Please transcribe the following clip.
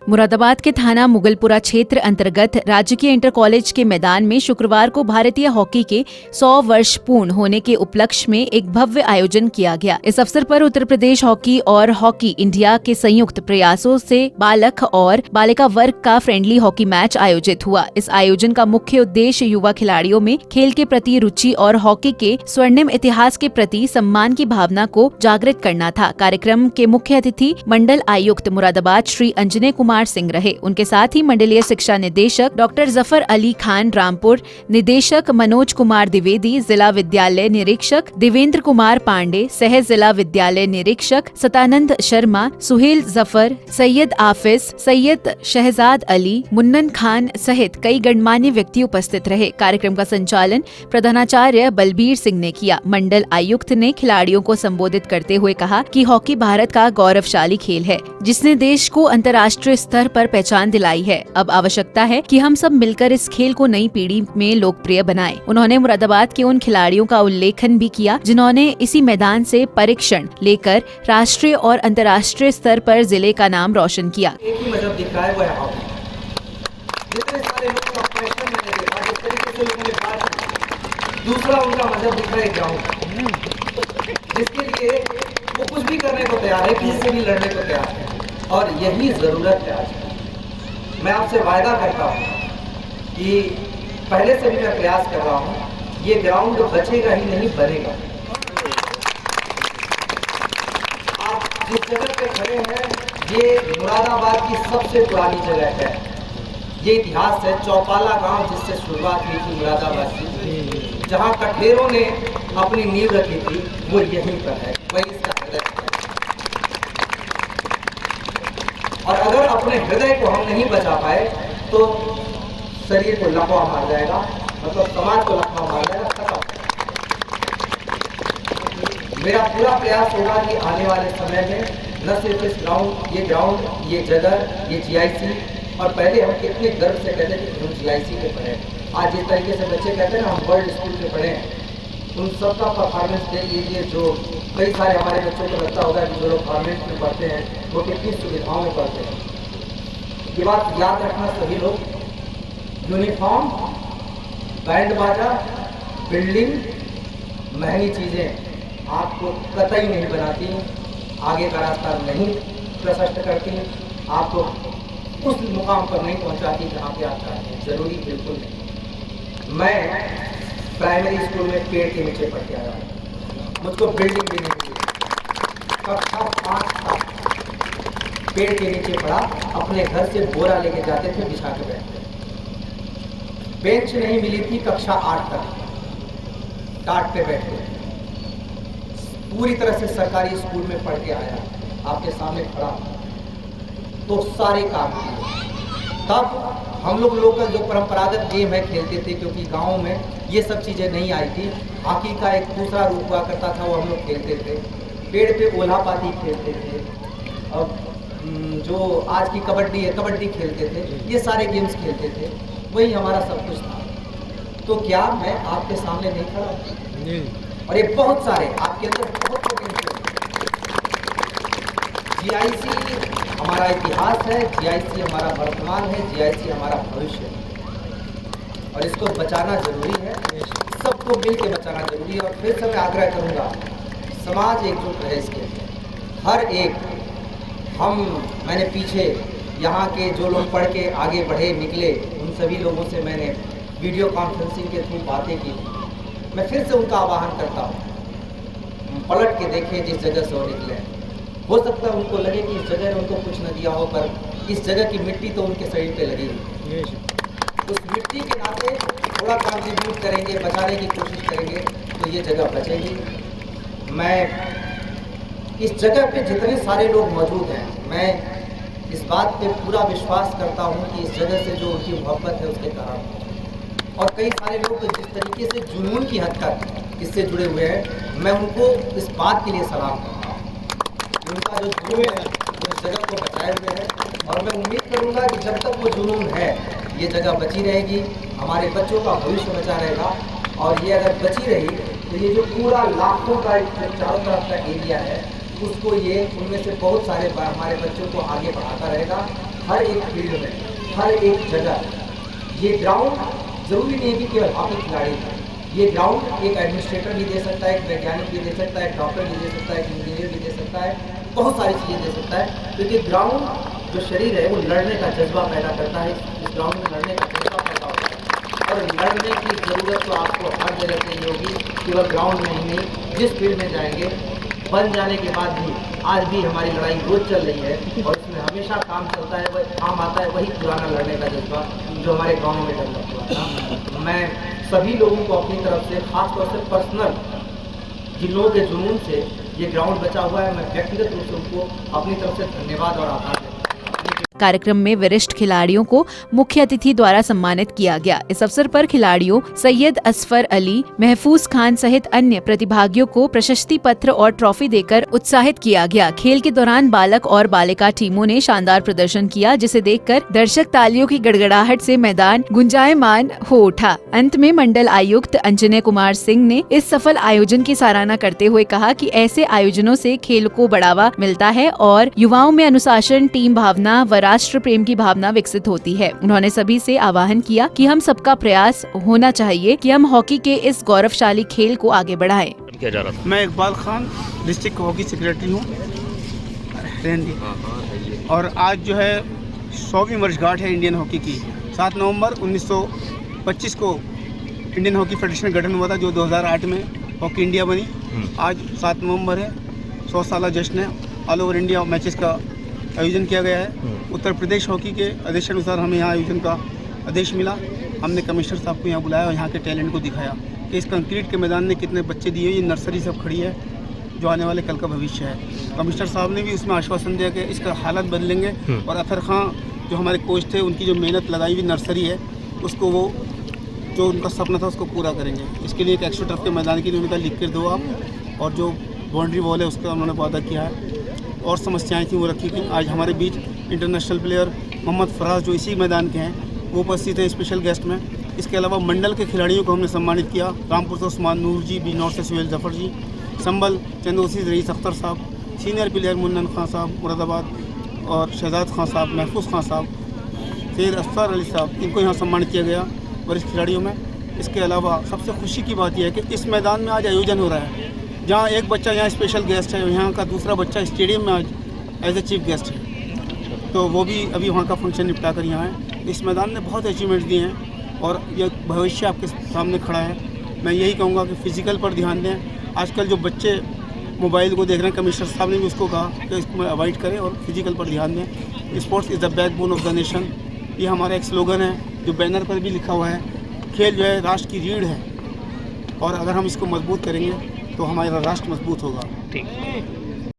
मुरादाबाद के थाना मुगलपुरा क्षेत्र अंतर्गत राजकीय इंटर कॉलेज के मैदान में शुक्रवार को भारतीय हॉकी के 100 वर्ष पूर्ण होने के उपलक्ष्य में एक भव्य आयोजन किया गया। इस अवसर पर उत्तर प्रदेश हॉकी और हॉकी इंडिया के संयुक्त प्रयासों से बालक और बालिका वर्ग का फ्रेंडली हॉकी मैच आयोजित हुआ। इस आयोजन का मुख्य उद्देश्य युवा खिलाड़ियों में खेल के प्रति रुचि और हॉकी के स्वर्णिम इतिहास के प्रति सम्मान की भावना को जागृत करना था। कार्यक्रम के मुख्य अतिथि मंडल आयुक्त मुरादाबाद श्री अंजने कुमार सिंह रहे। उनके साथ ही मंडलीय शिक्षा निदेशक डॉक्टर जफर अली खान रामपुर, निदेशक मनोज कुमार द्विवेदी, जिला विद्यालय निरीक्षक देवेंद्र कुमार पांडे, सह जिला विद्यालय निरीक्षक सतानंद शर्मा, सुहेल जफर, सैयद आफिस, सैयद शहजाद अली, मुन्नन खान सहित कई गणमान्य व्यक्ति उपस्थित रहे। कार्यक्रम का संचालन प्रधानाचार्य बलबीर सिंह ने किया। मंडल आयुक्त ने खिलाड़ियों को संबोधित करते हुए कहा कि हॉकी भारत का गौरवशाली खेल है, जिसने देश को अंतर्राष्ट्रीय स्तर पर पहचान दिलाई है। अब आवश्यकता है कि हम सब मिलकर इस खेल को नई पीढ़ी में लोकप्रिय बनाएं। उन्होंने मुरादाबाद के उन खिलाड़ियों का उल्लेखन भी किया जिन्होंने इसी मैदान से परीक्षण लेकर राष्ट्रीय और अंतर्राष्ट्रीय स्तर पर जिले का नाम रोशन किया। एक ही मजहब दिख रहा है, वो है हॉकी। जितने सारे लोग का प्रश्न मैंने देखा, जिस तरीके से लोगों ने बात की, दूसरा उनका मजहब दिख रहा है ग्राउंड, जिसके लिए वो कुछ भी करने को तैयार है, किसी से भी लड़ने को तैयार है, और यही ज़रूरत है आज। मैं आपसे वायदा करता हूँ कि पहले से भी मैं प्रयास कर रहा हूँ, ये ग्राउंड बचेगा ही नहीं, बनेगा। आप जिस जगह पे खड़े हैं, ये मुरादाबाद की सबसे पुरानी जगह है। ये इतिहास है, चौपाला गांव जिससे शुरुआत हुई थी मुरादाबाद की, जहाँ कठेरों ने अपनी नींव रखी थी, वो यहीं पर है, वही इसका हृदय है। और अगर अपने हृदय को हम नहीं बचा पाए तो शरीर को लकवा मार जाएगा, मतलब समाज को लकवा मार जाएगा, खत्म। मेरा पूरा प्रयास होगा कि आने वाले समय में न सिर्फ इस ग्राउंड, ये जगह, ये जीआईसी, और पहले हम कितने गर्व से कहते थे कि हम जीआईसी पे पढ़े, आज जिस तरीके से बच्चे कहते हैं ना हम वर्ल्ड स्कूल पे पढ़े, उन सब का परफॉर्मेंस देख लीजिए। जो कई सारे हमारे बच्चों को लगता होगा कि जो लोग गवर्नमेंट में पढ़ते हैं वो कितनी सुविधाओं में पढ़ते हैं। ये बात याद रखना सभी लोग, यूनिफॉर्म, बैंड बाजा, बिल्डिंग, महंगी चीज़ें आपको कतई नहीं बनाती, आगे का रास्ता नहीं प्रशस्त करती, आपको उस मुकाम पर नहीं पहुंचाती जहाँ पे आप चाहते हैं। जरूरी बिल्कुल नहीं। मैं प्राइमरी स्कूल में पेड़ के नीचे पढ़ के आया हूँ, मुझको बिल्डिंग भी नहीं मिली। कक्षा 5 तक पेड़ के नीचे पढ़ा, अपने घर से बोरा लेके जाते थे, बिछा के बैठते। बेंच नहीं मिली थी कक्षा 8 तक, टाट पे बैठते। पूरी तरह से सरकारी स्कूल में पढ़ के आया, आपके सामने खड़ा, तो सारे काम किए। तब हम लोग लोकल जो परंपरागत गेम है खेलते थे, क्योंकि गाँव में ये सब चीज़ें नहीं आई थी। हॉकी का एक दूसरा रूप हुआ करता था, वो हम लोग खेलते थे। पेड़ पे ओला पाती खेलते थे, और जो आज की कबड्डी है, कबड्डी खेलते थे। ये सारे गेम्स खेलते थे, वही हमारा सब कुछ था। तो क्या मैं आपके सामने नहीं खड़ा? और ये बहुत सारे आपके अंदर बहुत जीआईसी हमारा इतिहास है, जीआईसी हमारा वर्तमान है, जीआईसी हमारा भविष्य है, और इसको बचाना जरूरी है। सबको मिल के बचाना जरूरी है। और फिर से मैं आग्रह करूँगा, समाज एकजुट रहे इसके लिए। हर एक मैंने पीछे यहाँ के जो लोग पढ़ के आगे बढ़े निकले, उन सभी लोगों से मैंने वीडियो कॉन्फ्रेंसिंग के थ्रू बातें की। मैं फिर से उनका आह्वान करता हूँ, पलट के देखें जिस जगह से वो निकले। हो सकता है उनको लगे कि इस जगह ने उनको कुछ न दिया हो, पर इस जगह की मिट्टी तो उनके शरीर पे लगी है। उस मिट्टी के नाते थोड़ा कंट्रीब्यूट करेंगे, बचाने की कोशिश करेंगे, तो ये जगह बचेगी। मैं इस जगह पे जितने सारे लोग मौजूद हैं, मैं इस बात पे पूरा विश्वास करता हूँ कि इस जगह से जो उनकी मोहब्बत है उसके कारण, और कई सारे लोग तो जिस तरीके से जुनून की हद तक इससे जुड़े हुए हैं, मैं उनको इस बात के लिए सलाम करता हूँ। उनका जो जुनून है वो इस जगह को बचाए हुए है, और मैं उम्मीद करूँगा कि जब तक वो जुनून है ये जगह बची रहेगी, हमारे बच्चों का भविष्य बचा रहेगा। और ये अगर बची रही तो ये जो पूरा लाखों का चारों तरफ का एरिया है, उसको ये उनमें से बहुत सारे हमारे बच्चों को आगे बढ़ाता रहेगा। हर एक फील्ड में, हर एक जगह ये ग्राउंड जरूरी नहीं है कि केवल हॉकी खिलाड़ी हैं। ये ग्राउंड एक एडमिनिस्ट्रेटर भी दे सकता है, एक वैज्ञानिक भी दे सकता है, एक डॉक्टर भी दे सकता है, एक इंजीनियर भी दे सकता है, बहुत सारी चीज़ें दे सकता है, क्योंकि ग्राउंड जो शरीर है वो लड़ने का जज्बा पैदा करता है। इस ग्राउंड में लड़ने का जज्बा पैदा होता है और लड़ने की ज़रूरत तो आपको हर जगह चाहिए होगी, केवल ग्राउंड में ही नहीं, जिस फील्ड में जाएंगे बन जाने के बाद भी आज भी हमारी लड़ाई रोज चल रही है और इसमें हमेशा काम चलता है, वह काम आता है वही पुराना लड़ने का जज्बा जो हमारे गाँव में डेवलप हुआ था। मैं सभी लोगों को अपनी तरफ से, खासतौर से पर्सनल जिन लोगों के जुनून से ये ग्राउंड बचा हुआ है, मैं व्यक्तिगत रूप से उनको अपनी तरफ से धन्यवाद और आभार देता हूं। कार्यक्रम में वरिष्ठ खिलाड़ियों को मुख्य अतिथि द्वारा सम्मानित किया गया। इस अवसर पर खिलाड़ियों सैयद असफर अली, महफूज खान सहित अन्य प्रतिभागियों को प्रशस्ति पत्र और ट्रॉफी देकर उत्साहित किया गया। खेल के दौरान बालक और बालिका टीमों ने शानदार प्रदर्शन किया, जिसे देखकर दर्शक तालियों की गड़गड़ाहट से मैदान गुंजायमान हो उठा। अंत में मंडल आयुक्त अंजने कुमार सिंह ने इस सफल आयोजन की सराहना करते हुए कहा कि ऐसे आयोजनों से खेल को बढ़ावा मिलता है और युवाओं में अनुशासन, टीम भावना व राष्ट्र प्रेम की भावना विकसित होती है। उन्होंने सभी से आह्वान किया कि हम सबका प्रयास होना चाहिए कि हम हॉकी के इस गौरवशाली खेल को आगे बढ़ाएं। क्या जा रहा था? मैं Iqbal Khan district hockey secretary हूँ और आज जो है 100वीं वर्षगांठ है इंडियन हॉकी की। 7 नवंबर 1925 को इंडियन हॉकी फेडरेशन का गठन हुआ था, जो 2008 में हॉकी इंडिया बनी। आज 7 नवंबर है, 100 साल जश्न है। ऑल ओवर इंडिया मैचेस का आयोजन किया गया है। उत्तर प्रदेश हॉकी के आदेशानुसार हमें यहाँ आयोजन का आदेश मिला। हमने कमिश्नर साहब को यहाँ बुलाया और यहाँ के टैलेंट को दिखाया कि इस कंक्रीट के मैदान ने कितने बच्चे दिए। ये नर्सरी सब खड़ी है जो आने वाले कल का भविष्य है। कमिश्नर साहब ने भी उसमें आश्वासन दिया कि इसका हालत बदलेंगे और अतर खां जो हमारे कोच थे, उनकी जो मेहनत लगाई हुई नर्सरी है उसको वो जो उनका सपना था उसको पूरा करेंगे। इसके लिए एक एक्स्ट्रा टर्फ के मैदान की उन्होंने कहा लिख कर दो आप, और जो बाउंड्री वॉल है उसका उन्होंने वादा किया है। और समस्याएं थी वो रखी थी। आज हमारे बीच इंटरनेशनल प्लेयर मोहम्मद फराज जो इसी मैदान के हैं वो उपस्थित हैं स्पेशल गेस्ट में। इसके अलावा मंडल के खिलाड़ियों को हमने सम्मानित किया। रामपुर से उस्मान नूर जी, बी नॉर्थ से सुहेल जफर जी, संबल चंदोसी से रईस अख्तर साहब, सीनियर प्लेयर मुन्नन खान साहब मुरादाबाद और शहजाद खान साहब, महफूज खान साहब, सैयद असफर अली साहब, इनको यहाँ सम्मानित किया गया वरिष्ठ खिलाड़ियों में। इसके अलावा सबसे खुशी की बात यह है कि इस मैदान में आज आयोजन हो रहा है, जहाँ एक बच्चा यहाँ स्पेशल गेस्ट है, यहाँ का दूसरा बच्चा स्टेडियम में आज एज ए चीफ गेस्ट है। तो वो भी अभी वहाँ का फंक्शन निपटा कर यहाँ है। इस मैदान ने बहुत अचीवमेंट्स दिए हैं और ये भविष्य आपके सामने खड़ा है। मैं यही कहूँगा कि फ़िज़िकल पर ध्यान दें। आजकल जो बच्चे मोबाइल को देख रहे हैं, कमिश्नर साहब ने भी उसको कहा कि इसको अवॉइड करें और फिजिकल पर ध्यान दें। Sports is the backbone of the nation, ये हमारा एक स्लोगन है जो बैनर पर भी लिखा हुआ है। खेल जो है राष्ट्र की रीढ़ है और अगर हम इसको मजबूत करेंगे तो हमारा राष्ट्र मजबूत होगा। ठीक।